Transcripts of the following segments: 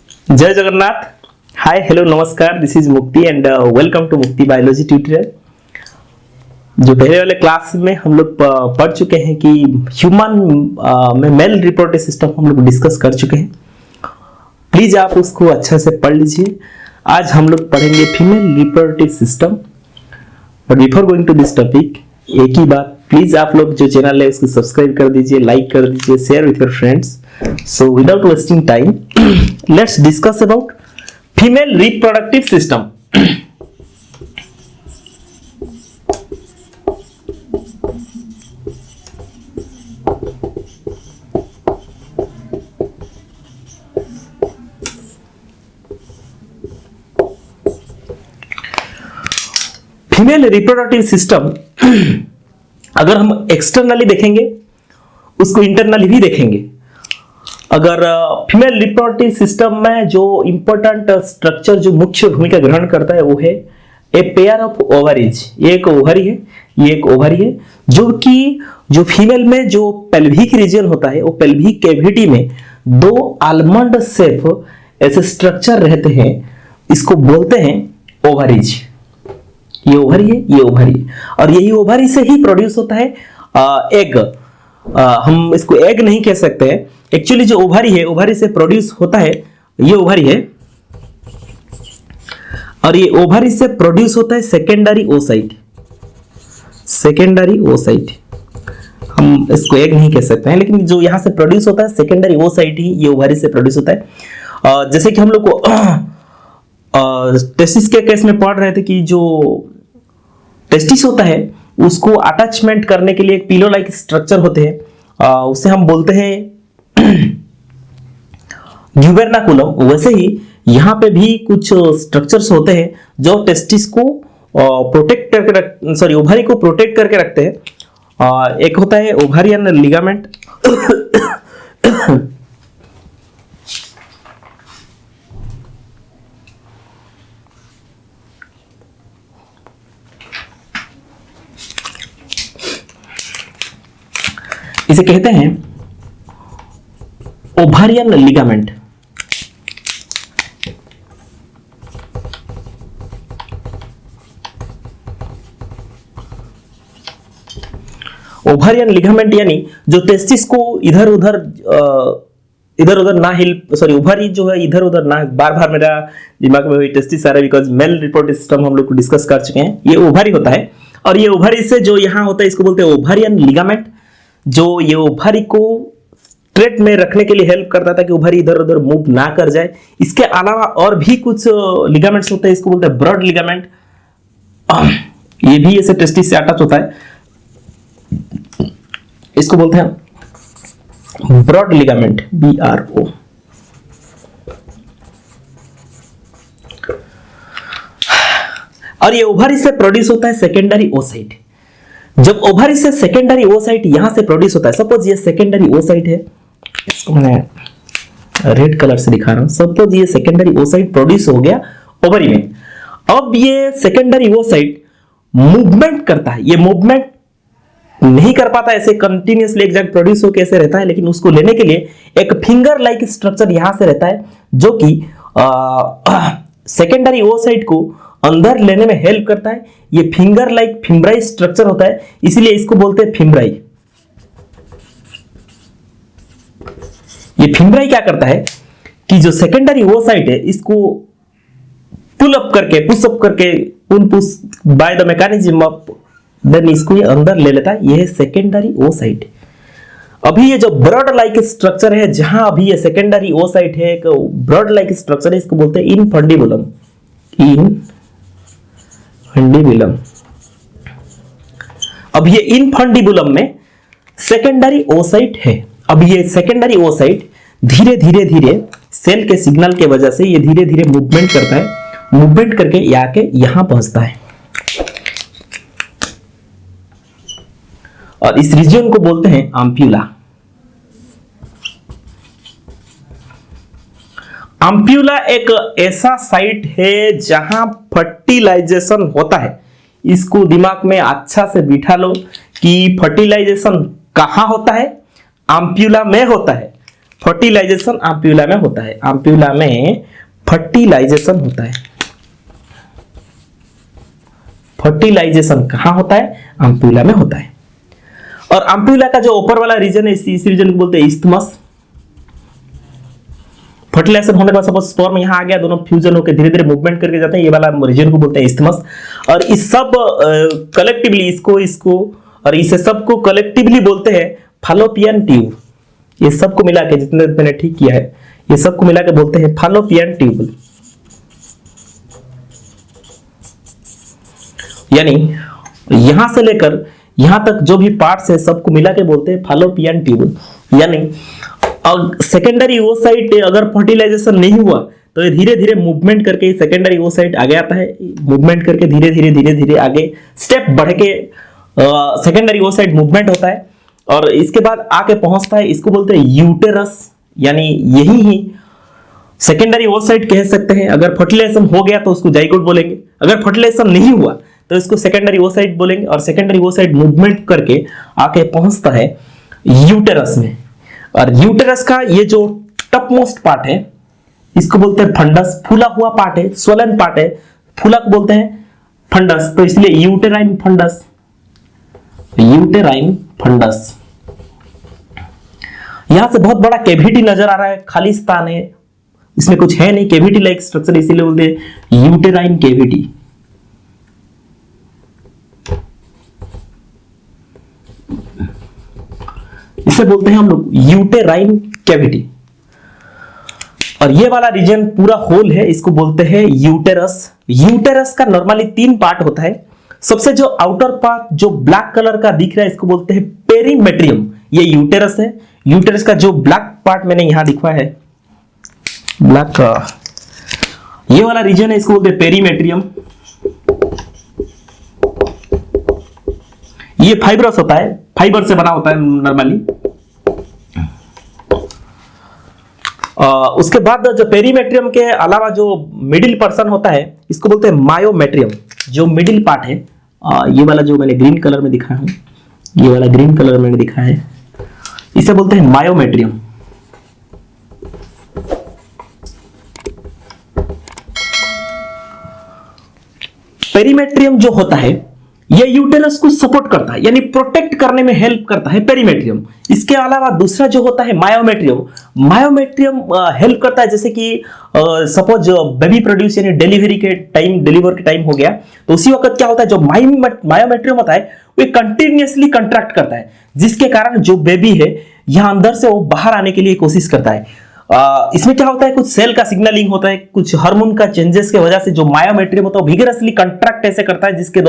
जय Jagannath. Hi hello नमस्कार, this is मुक्ति एंड वेलकम टू मुक्ति बायोलॉजी ट्यूटोरियल। जो पहले वाले क्लास में हम लोग पढ़ चुके हैं कि ह्यूमन में मेल रिप्रोडक्टिव सिस्टम हम लोग डिस्कस कर चुके हैं। प्लीज आप उसको अच्छा से पढ़ लीजिए। आज हम लोग पढ़ेंगे female reproductive system. But before going to this topic, एक ही बात, प्लीज आप लोग जो चैनल है उसको सब्सक्राइब कर दीजिए, लाइक कर दीजिए, share with your friends. So without wasting time, let's discuss about female reproductive system. Female reproductive system अगर हम एक्सटर्नली देखेंगे, उसको इंटरनली भी देखेंगे। अगर फीमेल रिप्रोडक्टिव सिस्टम में जो इंपॉर्टेंट स्ट्रक्चर जो मुख्य भूमिका ग्रहण करता है वो है ए पेयर ऑफ ओवरीज। ये एक ओवरी है, ये एक ओवरी है, जो कि जो फीमेल में जो पेल्विक रीजन होता है, वो पेल्विक कैविटी में दो आलमंड शेप ऐसे स्ट्रक्चर रहते हैं, इसको बोलते हैं ओवरीज। ये ओवरी है, ये ओवरी है, और यही ओवरी से ही प्रोड्यूस होता है एग। हम इसको एग नहीं कह सकते हैं, एक्चुअली जो ओवरी है, ओवरी से प्रोड्यूस होता है, ये ओवरी है, और ये ओवरी से प्रोड्यूस होता है सेकेंडरी ओसाइट। सेकेंडरी ओसाइट, हम इसको एग नहीं कह सकते हैं, लेकिन जो यहां से प्रोड्यूस होता है सेकेंडरी ओसाइट ही ये ओवरी से प्रोड्यूस होता है। जैसे कि हम लोग को टेस्टिस के केस में पढ़ रहे थे कि जो टेस्टिस होता है उसको अटैचमेंट करने के लिए एक पिलो लाइक स्ट्रक्चर होते हैं, उसे हम बोलते हैं ग्यूबेर्नाकुलम। वैसे ही यहाँ पे भी कुछ स्ट्रक्चर्स होते हैं जो टेस्टिस को प्रोटेक्ट करके सॉरी ओवरी को प्रोटेक्ट करके रखते हैं। एक होता है ओवरियन लिगामेंट इसे कहते हैं ओवरियन लिगामेंट। ओवरियन लिगामेंट यानी जो टेस्टिस को इधर उधर ना हिल, सॉरी ओवरी जो है इधर उधर ना, बार बार मेरा दिमाग में वही टेस्टिस आ रहा है बिकॉज मेल रिप्रोडक्टिव सिस्टम हम लोग को डिस्कस कर चुके हैं। ये ओवरी होता है, और ये ओवरी से जो यहां होता है इसको बोलते हैं ओवरियन लिगामेंट, जो ये ओवरी को स्ट्रेट में रखने के लिए हेल्प करता था कि ओवरी इधर उधर मूव ना कर जाए। इसके अलावा और भी कुछ लिगामेंट्स होते हैं, इसको बोलते हैं ब्रॉड लिगामेंट। ये भी ऐसे टेस्टिस से अटैच होता है, इसको बोलते हैं ब्रॉड लिगामेंट, BRO। और ये ओवरी से प्रोड्यूस होता है सेकेंडरी ओसाइट। जब ओवरी से सेकेंडरी ओसाइट यहां से प्रोड्यूस होता है, सपोज ये सेकेंडरी ओसाइट है, इसको मैं रेड कलर से दिखा रहा हूं। सपोज ये सेकेंडरी ओसाइट प्रोड्यूस हो गया ओवरी में। अब ये सेकेंडरी ओसाइट मूवमेंट करता है, ये मूवमेंट नहीं कर पाता ऐसे कंटिन्यूअसली एग्जैक्ट प्रोड्यूस होकर ऐसे रहता है, लेकिन उसको लेने के लिए एक फिंगर लाइक स्ट्रक्चर यहां से रहता है, जो कि सेकेंडरी ओसाइट को अंदर लेने में हेल्प करता है। ये फिंगर लाइक फिम्ब्राई स्ट्रक्चर होता है, इसीलिए इसको बोलते हैं फिम्ब्राई। ये फिम्ब्राई क्या करता है कि जो सेकेंडरी ओसाइट है इसको पुल अप करके, पुश अप करके, pull push by the mechanism of, then इसको ये अंदर ले लेता है। ये है सेकेंडरी ओसाइट। अभी ये जो ब्रॉड लाइक स्ट्रक्चर है, जहां अभी ये सेकेंडरी ओसाइट है, एक ब्रॉड लाइक स्ट्रक्चर है, इसको बोलते हैं इनफंडिबुलम। इनफंडिबुलम। अब ये इनफंडिबुलम में सेकेंडरी ओसाइट है। अब ये सेकेंडरी ओसाइट धीरे धीरे धीरे सेल के सिग्नल के वजह से ये धीरे धीरे मूवमेंट करता है, मूवमेंट करके आके यहां पहुंचता है, और इस रीजन को बोलते हैं आम्प्यूला। आम्प्यूला एक ऐसा साइट है जहां फर्टिलाइजेशन होता है। इसको दिमाग में अच्छा से बिठा लो कि फर्टिलाइजेशन कहां होता है, आम्प्यूला में होता है। फर्टिलाइजेशन एम्प्यूला में होता है। एम्प्यूला में फर्टिलाइजेशन होता है। फर्टिलाइजेशन कहां होता है? एम्प्यूला में होता है। और एम्प्यूला का जो ऊपर वाला रीजन है इस रीजन को बोलते हैं इस्थमस। फर्टिलाइजेशन होने के बाद सपोज स्पर्म यहां आ गया, दोनों फ्यूजन होकर धीरे धीरे मूवमेंट करके जाते हैं, ये वाला रीजन को बोलते हैं इस्थमस। और इस सब कलेक्टिवली इसको और इसे सबको कलेक्टिवली बोलते हैं फैलोपियन ट्यूब। ये सबको मिला के जितने मैंने ठीक किया है, ये सबको मिला के बोलते हैं फैलोपियन ट्यूब। यानी यहां से लेकर यहां तक जो भी पार्ट्स है सबको मिला के बोलते हैं फैलोपियन ट्यूब। यानी सेकेंडरी ओसाइट अगर फर्टिलाइजेशन नहीं हुआ तो ये धीरे धीरे मूवमेंट करके सेकेंडरी ओसाइट आगे आता है, मूवमेंट करके धीरे धीरे आगे स्टेप बढ़ के सेकेंडरी ओसाइट मूवमेंट होता है और इसके बाद आके पहुंचता है, इसको बोलते हैं यूटेरस। यानी यही ही सेकेंडरी ओसाइट कह सकते हैं। अगर फर्टिलाइजेशन हो गया तो उसको जाइगोट बोलेंगे, अगर फर्टिलाइजेशन नहीं हुआ तो इसको सेकेंडरी ओसाइट बोलेंगे। और सेकेंडरी ओसाइट मूवमेंट करके आके पहुंचता है यूटेरस में। और यूटेरस का ये जो टॉप मोस्ट पार्ट है इसको बोलते हैं फंडस। फूला हुआ पार्ट है, स्वलन पार्ट है, फूला को बोलते हैं फंडस, तो इसलिए यूटेराइन फंडस। Uterine funds. यहां से बहुत बड़ा कैविटी नजर आ रहा है, खाली स्थान है, इसमें कुछ है नहीं, कैविटी लाइक स्ट्रक्चर, इसीलिए बोलते हैं यूटेराइन कैविटी। इसे बोलते हैं हम लोग यूटेराइन कैविटी। और ये वाला रीजन पूरा होल है, इसको बोलते हैं यूटेरस। यूटेरस का नॉर्मली 3 पार्ट होता है। सबसे जो आउटर पार्ट जो ब्लैक कलर का दिख रहा है इसको बोलते हैं पेरीमेट्रियम, ये यूटेरस है। यूटेरस का जो ब्लैक पार्ट मैंने यहां लिखा है ब्लैक, ये वाला रीजन है, इसको बोलते हैं पेरीमेट्रियम। ये फाइब्रस होता है, फाइबर से बना होता है नॉर्मली। उसके बाद जो पेरीमेट्रियम के अलावा जो मिडिल पर्सन होता है इसको बोलते हैं मायोमेट्रियम। जो मिडिल पार्ट है ये वाला जो मैंने ग्रीन कलर में दिखाया हूं, ये वाला ग्रीन कलर में दिखाया है, इसे बोलते हैं मायोमेट्रियम। पेरीमेट्रियम जो होता है ये यूटेरस को सपोर्ट करता है, यानी प्रोटेक्ट करने में हेल्प करता है पेरीमेट्रियम। इसके अलावा दूसरा जो होता है मायोमेट्रियम, मायोमेट्रियम हेल्प करता है, जैसे कि सपोज बेबी प्रोड्यूस यानी डिलीवरी के टाइम, डिलीवर के टाइम हो गया तो उसी वक्त क्या होता है, जो मायोमेट्रियम होता है वो कंटिन्यूअसली कंट्रैक्ट करता है, जिसके कारण जो बेबी है यहां अंदर से वो बाहर आने के लिए कोशिश करता है। इसमें क्या होता है, कुछ सेल का सिग्नलिंग होता है, कुछ हार्मोन का चेंजेस की वजह से जो मायोमेट्रियम होता है वो विगरसली कंट्रैक्ट ऐसे करता है जिसके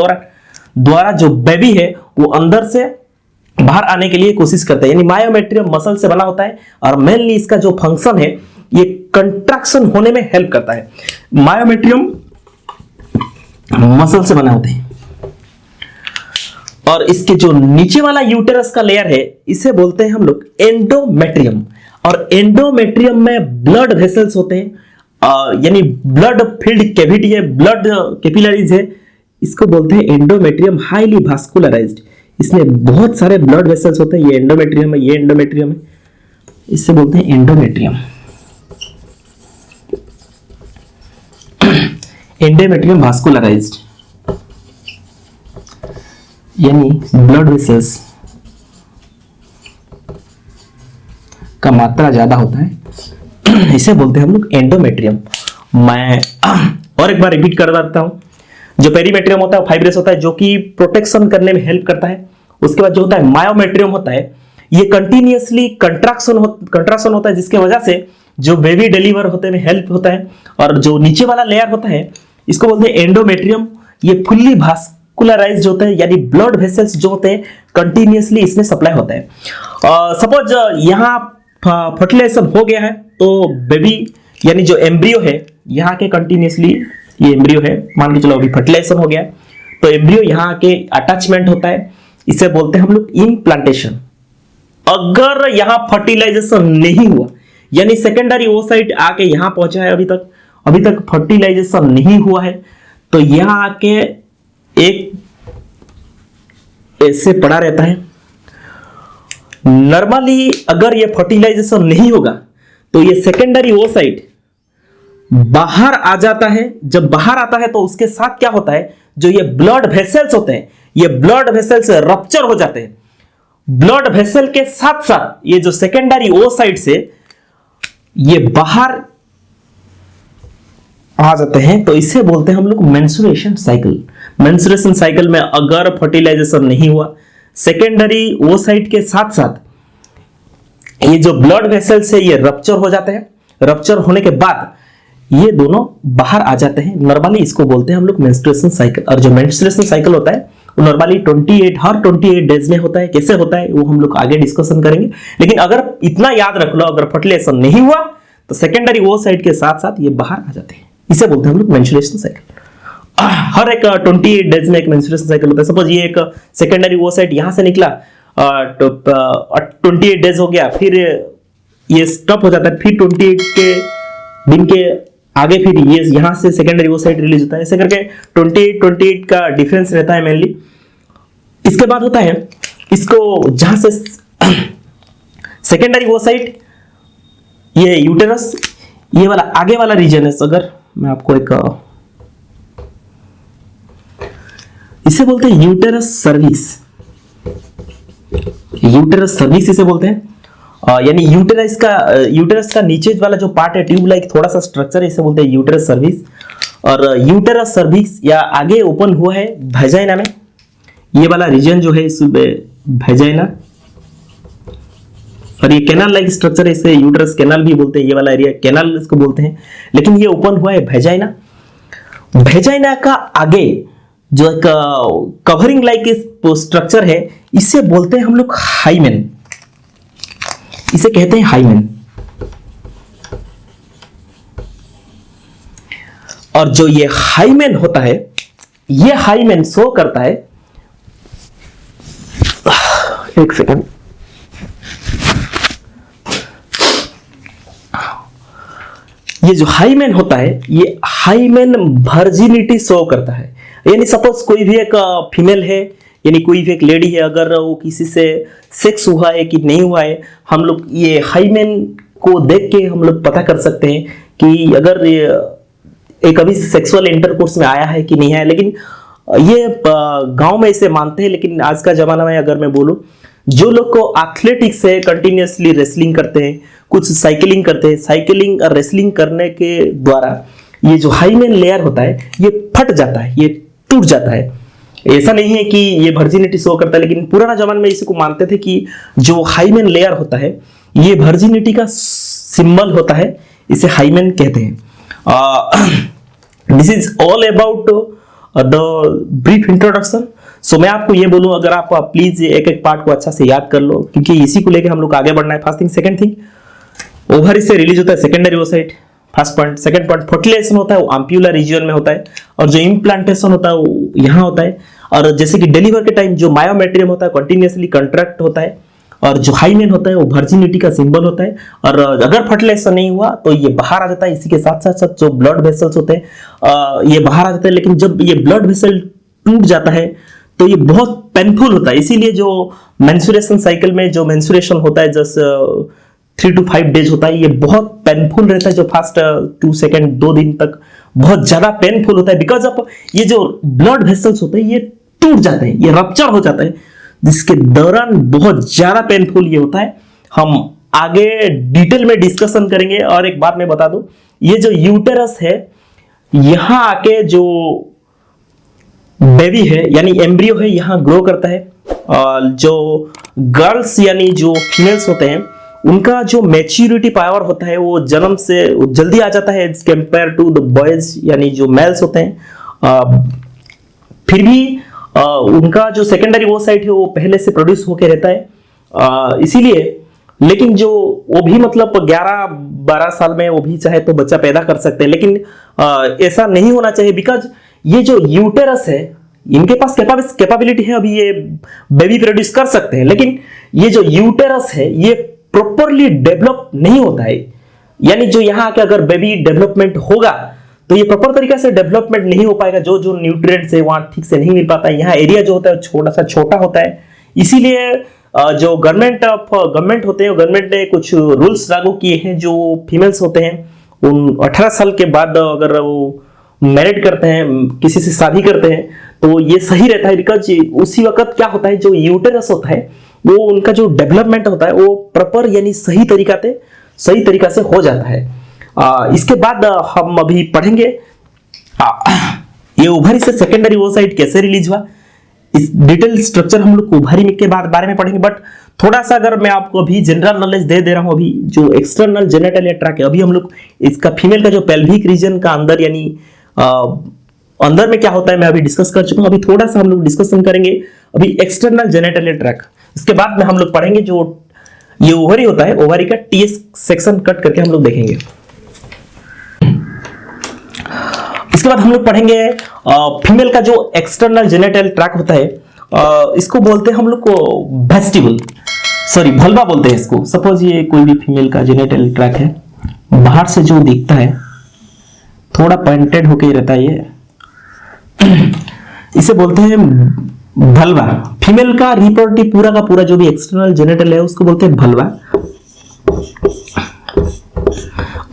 द्वारा जो बेबी है वो अंदर से बाहर आने के लिए कोशिश करता है। यानी मायोमेट्रियम मसल से बना होता है और मेनली इसका जो फंक्शन है ये कंट्रैक्शन होने में हेल्प करता है। मायोमेट्रियम मसल से बना होते हैं। और इसके जो नीचे वाला यूटेरस का लेयर है इसे बोलते हैं हम लोग एंडोमेट्रियम। और एंडोमेट्रियम में ब्लड वेसल्स होते हैं, यानी ब्लड फील्ड कैविटी है, ब्लड कैपिलरीज है, इसको बोलते हैं एंडोमेट्रियम। हाईली वास्कुलराइज्ड, इसमें बहुत सारे ब्लड वेसल्स होते हैं। ये एंडोमेट्रियम है, ये एंडोमेट्रियम है, इससे बोलते हैं एंडोमेट्रियम। एंडोमेट्रियम वास्कुलराइज्ड यानी ब्लड वेसल्स का मात्रा ज्यादा होता है, इसे बोलते हैं हम लोग एंडोमेट्रियम। मैं और एक बार रिपीट कर देता हूं, जो पेरीमेट्रियम होता है फाइब्रस होता है जो कि प्रोटेक्शन करने में हेल्प करता है। उसके बाद जो होता है मायोमेट्रियम होता है, ये कंटिन्यूअसली कंट्रैक्शन होता है जिसके वजह से जो बेबी डिलीवर होते में हेल्प होता है। और जो नीचे वाला लेयर होता है इसको बोलते हैं एंडोमेट्रियम, ये फुल्ली वास्कुलराइज्ड होता है, यानी ब्लड वेसल्स जो होते हैं कंटिन्यूअसली इसमें सप्लाई होता है। सपोज यहाँ फर्टिलाइजेशन हो गया है तो बेबी यानी जो एम्ब्रियो है यहाँ के कंटिन्यूअसली, ये एम्ब्रियो है, मान के चलो अभी फर्टिलाइजेशन हो गया तो एम्ब्रियो यहाँ के अटैचमेंट होता है, इसे बोलते हैं हम लोग इम्प्लांटेशन। अगर यहाँ फर्टिलाइजेशन नहीं हुआ यानी सेकेंडरी ओसाइट आके यहाँ पहुंचा है, अभी तक फर्टिलाइजेशन नहीं हुआ है, तो यहाँ आके एक ऐसे पड़ा रहता है, नॉर्मली अगर ये फर्टिलाइजेशन नहीं होगा तो ये सेकेंडरी ओसाइट बाहर आ जाता है। जब बाहर आता है तो उसके साथ क्या होता है, जो ये ब्लड वेसल्स होते हैं, ये ब्लड वेसल्स रप्चर हो जाते हैं। ब्लड वेसल के साथ साथ ये जो सेकेंडरी ओसाइट से ये बाहर आ जाते हैं, तो इसे बोलते हैं हम लोग मेंस्ट्रुएशन साइकिल। मेंस्ट्रुएशन साइकिल में अगर फर्टिलाइजेशन नहीं हुआ, सेकेंडरी ओसाइट के साथ साथ ये जो ब्लड वेसल्स है ये रप्चर हो जाते हैं। रप्चर होने के बाद ये दोनों बाहर आ जाते हैं। नॉर्मली इसको बोलते हैं हम लोग मेंस्ट्रुएशन साइकिल। और जो मेंस्ट्रुएशन साइकिल होता है वो नॉर्मली 28 डेज में होता है। कैसे होता है वो हम लोग आगे डिस्कशन करेंगे, लेकिन अगर इतना याद रख लो, अगर फर्टिलाइजेशन नहीं हुआ तो सेकेंडरी ओसाइट के साथ साथ ये बाहर आ जाते हैं। इसे बोलते हैं हम लोग मेंस्ट्रुएशन साइकिल। हर एक 28 डेज में एक मेंस्ट्रुएशन साइकिल होता है। सपोज ये एक सेकेंडरी ओसाइट यहां से निकला, 28 डेज हो गया, फिर ये स्टॉप हो जाता है, फिर 28 के दिन के आगे फिर ये यहां से सेकेंडरी ओसाइट रिलीज होता है। ऐसे करके 28 का डिफरेंस रहता है मेनली। इसके बाद होता है इसको जहां से सेकेंडरी ओसाइट, ये यूटेरस, ये वाला आगे वाला रीजन है। अगर मैं आपको एक इसे बोलते हैं यूटेरस सर्विस। यूटेरस सर्विस इसे बोलते हैं। यानी यूटेरस का नीचे वाला जो पार्ट है, ट्यूब लाइक थोड़ा सा स्ट्रक्चर है, इसे बोलते हैं यूटेरस सर्विस। और यूटेरस सर्विस या आगे ओपन हुआ है वेजाइना में। ये वाला रीजन जो है इस वेजाइना, और ये कैनाल लाइक स्ट्रक्चर है, इसे यूटेरस कैनाल भी बोलते हैं। ये वाला एरिया कैनाल इसको बोलते हैं, लेकिन ये ओपन हुआ है वेजाइना। वेजाइना का आगे जो एक कवरिंग लाइक स्ट्रक्चर है, इसे बोलते हैं हम लोग हाइमेन। इसे कहते हैं हाइमेन। और जो ये हाइमेन होता है, ये हाइमेन शो करता है, एक सेकंड, ये जो हाइमेन होता है, ये हाइमेन वर्जिनिटी शो करता है। यानी सपोज कोई भी एक फीमेल है, यानी कोई भी एक लेडी है, अगर वो किसी से सेक्स हुआ है कि नहीं हुआ है, हम लोग ये हाइमेन को देख के हम लोग पता कर सकते हैं कि अगर एक अभी सेक्सुअल इंटरकोर्स में आया है कि नहीं है। लेकिन ये गांव में इसे मानते हैं, लेकिन आज का जमाना में अगर मैं बोलूं, जो लोग को एथलेटिक्स से कंटिन्यूसली रेसलिंग करते हैं, कुछ साइकिलिंग करते हैं, साइकिलिंग और रेसलिंग करने के द्वारा ये जो हाइमेन लेयर होता है ये फट जाता है, ये टूट जाता है। ऐसा नहीं है कि ये वर्जिनिटी शो करता है, लेकिन पुराना जमाने में इसको मानते थे कि जो हाइमेन लेयर होता है ये वर्जिनिटी का सिंबल होता है, इसे हाइमेन कहते हैं। This is all about the brief introduction. So मैं आपको ये बोलूं, अगर आप प्लीज एक एक पार्ट को अच्छा से याद कर लो, क्योंकि इसी को लेके हम लोग आगे बढ़ना है। First thing, second thing, ovary से रिलीज होता है secondary oocyte, first point. Second point, fertilisation होता है वो आम्प्यूलर रीजन में होता है, और जो इम्प्लांटेशन होता है वो यहाँ होता है। और जैसे कि डिलीवर के टाइम जो मायोमेट्रियम होता है कंटिन्यूसली कंट्रैक्ट होता है, और जो हाइमेन होता है वो वर्जिनिटी का सिंबल होता है। और अगर फर्टिलाइजेशन नहीं हुआ तो ये बाहर आ जाता है। इसी के साथ साथ साथ जो ब्लड वेसल्स होते हैं ये बाहर आ जाते हैं, लेकिन जब ये ब्लड वेसल टूट जाता है तो ये बहुत पेनफुल होता है। इसीलिए जो मेंस्ट्रुएशन साइकिल में जो मेंस्ट्रुएशन होता है जस्ट 3 to 5 डेज होता है, ये बहुत पेनफुल रहता है। जो फर्स्ट 2 सेकेंड 2 दिन तक बहुत ज्यादा पेनफुल होता है, बिकॉज ऑफ ये जो ब्लड वेसल्स होते हैं ये टूट जाते हैं, ये रप्चर हो जाता है, जिसके दौरान बहुत ज्यादा पेनफुल ये होता है। हम आगे डिटेल में डिस्कशन करेंगे। और एक बात मैं बता दूं, ये जो यूटेरस है, यहां आके जो बेबी है यानी एम्ब्रियो है यहाँ ग्रो करता है। और जो गर्ल्स यानी जो फीमेल्स होते हैं, उनका जो मैच्योरिटी पावर होता है वो जन्म से जल्दी आ जाता है as compare to the boys यानी जो मेल्स होते हैं। फिर भी उनका जो सेकेंडरी ओसाइट है वो पहले से प्रोड्यूस होके रहता है, इसीलिए। लेकिन जो वो भी मतलब 11-12 साल में वो भी चाहे तो बच्चा पैदा कर सकते हैं, लेकिन ऐसा नहीं होना चाहिए, बिकॉज ये जो यूटेरस है इनके पास कैपेबिलिटी है, अभी ये बेबी प्रोड्यूस कर सकते हैं, लेकिन ये जो यूटेरस है ये प्रॉपरली डेवलप नहीं होता है। यानी जो यहाँ आके अगर बेबी डेवलपमेंट होगा तो ये प्रॉपर तरीके से डेवलपमेंट नहीं हो पाएगा। जो न्यूट्रिएंट्स है वहां ठीक से नहीं मिल पाता है। यहाँ एरिया जो होता है छोटा होता है, इसीलिए जो गवर्नमेंट होते हैं, गवर्नमेंट ने कुछ रूल्स लागू किए हैं। जो फीमेल्स होते हैं उन 18 साल के बाद अगर वो मैरिड करते हैं, किसी से शादी करते हैं, तो ये सही रहता है। बिकॉज उसी वक्त क्या होता है, जो यूटेरस होता है वो उनका जो डेवलपमेंट होता है वो प्रॉपर यानी सही तरीका से हो जाता है। इसके बाद हम अभी पढ़ेंगे ये ओवरी से सेकेंडरी ओसाइट कैसे रिलीज हुआ। इस डिटेल स्ट्रक्चर हम लोग ओवरी के बारे में पढ़ेंगे। बट थोड़ा सा अगर मैं आपको अभी जनरल नॉलेज दे रहा हूं, अभी जो एक्सटर्नल जेनिटल ट्रैक्ट है, अभी हम लोग इसका फीमेल का जो पेल्विक रीजन का अंदर यानी अंदर में क्या होता है मैं अभी डिस्कस कर चुका हूं। अभी थोड़ा सा हम लोग डिस्कशन करेंगे अभी एक्सटर्नल जेनिटल ट्रैक्ट। इसके बाद में हम लोग पढ़ेंगे जो ये ओवरी होता है, ओवरी का टीएस सेक्शन कट करके हम लोग देखेंगे। इसके बाद हम लोग पढ़ेंगे फीमेल का जो एक्सटर्नल जेनिटल ट्रैक्ट होता है, इसको बोलते हैं हम लोग को वेस्टिबल, सॉरी भल्वा बोलते हैं इसको। सपोज ये कोई भी फीमेल का जेनिटल ट्रैक्ट है, बाहर से जो दिखता है थोड़ा पॉइंटेड होके रहता है, ये इसे बोलते हैं भल्वा। फीमेल का रिप्रोडक्टिव पूरा का पूरा जो भी एक्सटर्नल जेनिटल है उसको बोलते हैं भल्वा।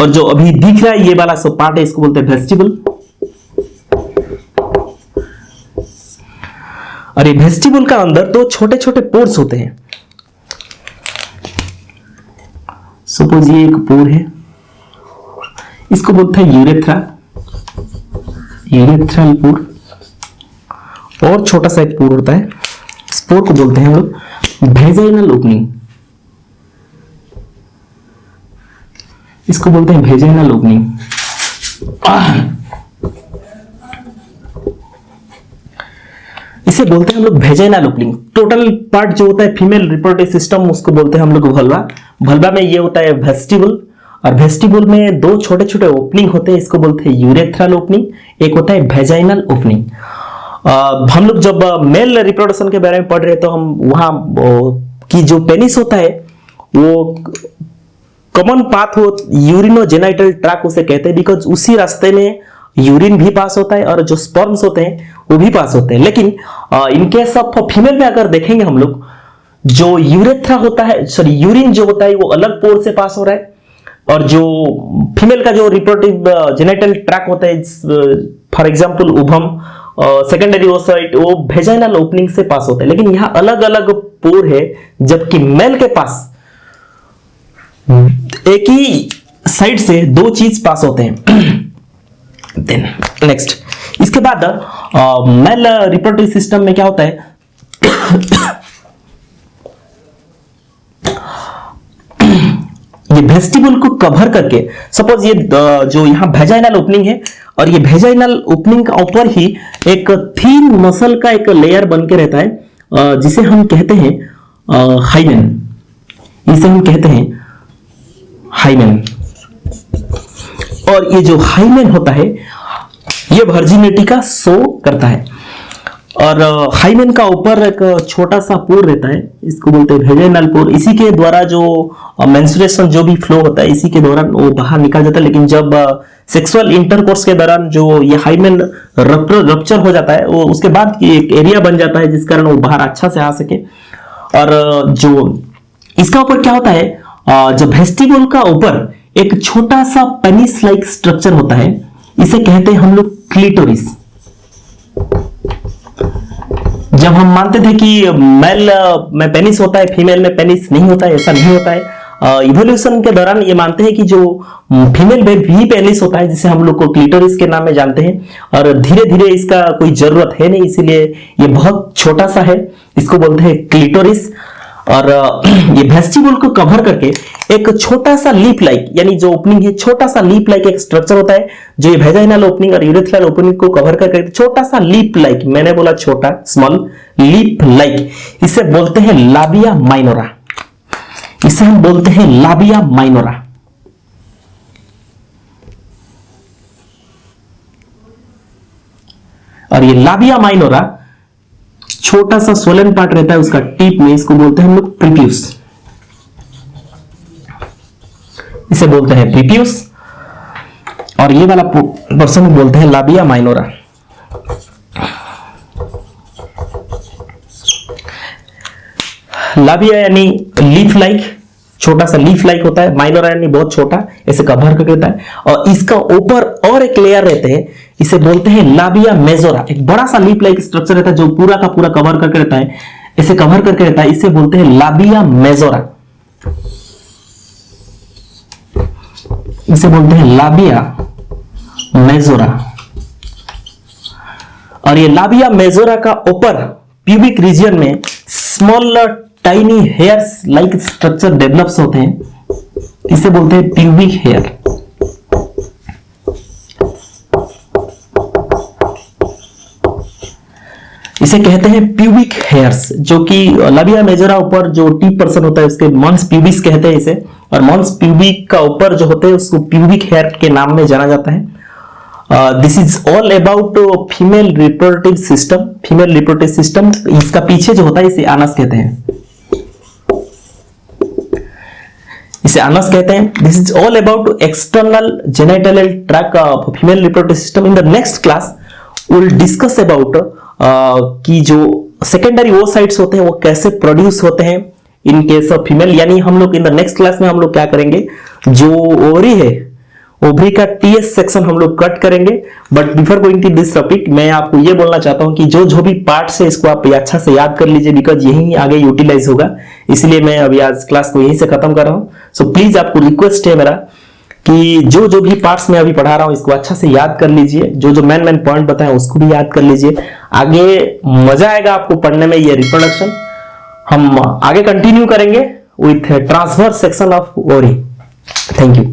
और जो अभी दिख रहा है ये वाला सब पार्ट है इसको बोलते हैं वेस्टिबल। और ये वेस्टिबल का अंदर दो छोटे छोटे पोर्स होते हैं। सपोज ये एक पोर है, इसको बोलते हैं यूरेथ्रा, यूरेथ्रल पोर। और छोटा सा एक पोर होता है, इस पोर को बोलते हैं हम लोग वेजाइनल ओपनिंग, इसको बोलते हैं वेजाइनल ओपनिंग। इसे बोलते हैं हम लोग वेजाइनल ओपनिंग। टोटल पार्ट जो होता है फीमेल रिप्रोडक्टिव सिस्टम उसको बोलते हैं हम लोग भल्वा। भल्वा में ये होता है वेस्टिबल, और वेस्टिबल में दो छोटे छोटे ओपनिंग होते हैं, इसको बोलते हैं यूरेथ्रल ओपनिंग, एक होता है वेजाइनल ओपनिंग। हम लोग जब मेल रिप्रोडक्शन के बारे में पढ़ रहे हैं तो हम वहां की जो पेनिस होता है वो कॉमन पाथ हो यूरिनोजेनाइटल ट्रैक्ट उसे कहते हैं, बिकॉज उसी रास्ते में यूरिन भी पास होता है और जो स्पर्म्स होते हैं वो भी पास होते हैं। लेकिन इन केस ऑफ फीमेल में अगर देखेंगे हम लोग, जो यूरेथ्रा होता है, सॉरी यूरिन जो होता है वो अलग पोर से पास हो रहा है, और जो फीमेल का जो रिप्रोडक्टिव जेनिटल ट्रैक्ट होता है, फॉर एग्जांपल उभम, सेकेंडरी ओसाइट, वो वेजाइनल ओपनिंग से पास होता है। लेकिन यहाँ अलग अलग पोर है, जबकि मेल के पास एक ही साइड से दो चीज पास होते हैं। देन नेक्स्ट, इसके बाद मेल रिप्रोडक्टिव सिस्टम में क्या होता है, ये वेस्टिबल को कवर करके, सपोज ये जो यहाँ वेजाइनल ओपनिंग है और ये वेजाइनल ओपनिंग का ऊपर ही एक थीन मसल का एक लेयर बन के रहता है, जिसे हम कहते हैं हाइमेन, इसे हम कहते हैं हाइमेन। और ये जो हाइमेन होता है ये वर्जिनिटी का शो करता है। और हाइमेन का ऊपर एक छोटा सा पोर रहता है, इसको बोलते हैं वेजाइनल पोर। इसी के द्वारा जो मेंस्ट्रुएशन जो भी फ्लो होता है इसी के दौरान वो बाहर निकल जाता है। लेकिन जब सेक्सुअल इंटरकोर्स के दौरान जो ये हाइमेन रप्चर हो जाता है, वो उसके बाद एक एरिया बन जाता है जिस कारण वो बाहर अच्छा से आ सके। और जो इसका ऊपर क्या होता है, जब वेस्टिबल का ऊपर एक छोटा सा पेनिस लाइक स्ट्रक्चर होता है, इसे कहते हैं हम लोग क्लिटोरिस। जब हम मानते थे कि मेल में पेनिस होता है, फीमेल में पेनिस नहीं होता है, ऐसा नहीं होता है। इवोल्यूशन के दौरान ये मानते हैं कि जो फीमेल में भी पेनिस होता है, जिसे हम लोग को क्लिटोरिस के नाम में जानते हैं, और धीरे धीरे इसका कोई जरूरत है नहीं, इसीलिए ये बहुत छोटा सा है, इसको बोलते हैं क्लिटोरिस। और ये वेस्टिबल को कवर करके एक छोटा सा लीप लाइक, यानी जो ओपनिंग है छोटा सा लीप लाइक एक स्ट्रक्चर होता है, जो ये वेजाइनल ओपनिंग और यूरेथ्रल ओपनिंग को कवर करके छोटा सा लीप लाइक, मैंने बोला छोटा, स्मॉल लीप लाइक, इसे बोलते हैं लाबिया माइनोरा। इसे हम बोलते हैं लाबिया माइनोरा। और ये लाबिया माइनोरा छोटा सा सोलन पार्ट रहता है उसका टिप में, इसको बोलते हैं हम लोग प्रीपियस, इसे बोलते हैं प्रीपियस। और ये वाला पर्सन बोलते हैं लाबिया माइनोरा। लाबिया यानी लीफ लाइक, छोटा सा लीफ लाइक होता है। माइनर यानी बहुत छोटा, ऐसे कवर करके रहता है। और इसका ऊपर और एक लेयर रहते हैं, इसे बोलते हैं लाबिया मेजोरा। एक बड़ा सा लीफ लाइक स्ट्रक्चर रहता है जो पूरा का पूरा कवर करके रहता है, इसे कवर करके रहता है, इसे बोलते हैं लाबिया मेजोरा। इसे बोलते हैं लाबिया मेजोरा। और ये लाबिया मेजोरा का ऊपर प्यूबिक रीजन में small tiny hairs like structure develops होते हैं, इसे बोलते हैं प्यूबिक हेयर। इसे कहते हैं प्यूबिक हेयर्स, जो कि लाबिया मेजोरा ऊपर जो टिप पर्सन होता है उसके मॉन्स प्यूबिस कहते हैं इसे, और मॉन्स प्यूबिक का ऊपर जो होते हैं उसको प्यूबिक हेयर के नाम में जाना जाता है। This is all about female reproductive system. Female reproductive system, इसका पीछे जो होता है इसे आनस कहते हैं, इसे आनस कहते हैं। This is all about external genital tract of female reproductive system. In the next class will discuss about कि जो सेकेंडरी ओसाइट्स होते हैं वो कैसे प्रोड्यूस होते हैं इन केस ऑफ फीमेल। यानी हम लोग इन द नेक्स्ट क्लास में हम लोग क्या करेंगे, जो ओवरी है, ओवरी का टीएस सेक्शन हम लोग कट करेंगे। But before going to this topic, मैं आपको ये बोलना चाहता हूं कि जो जो भी पार्ट्स है इसको आप अच्छा से याद कर लीजिए, बिकॉज यही आगे यूटिलाइज होगा। इसलिए मैं अभी आज क्लास को यहीं से खत्म कर रहा हूं। सो प्लीज आपको रिक्वेस्ट है मेरा कि जो जो भी पार्ट्स मैं अभी पढ़ा रहा हूं इसको अच्छा से याद कर लीजिए, जो जो मेन पॉइंट बताए उसको भी याद कर लीजिए। आगे मजा आएगा आपको पढ़ने में। ये रिप्रोडक्शन हम आगे कंटिन्यू करेंगे with transverse section of ovary. Thank you.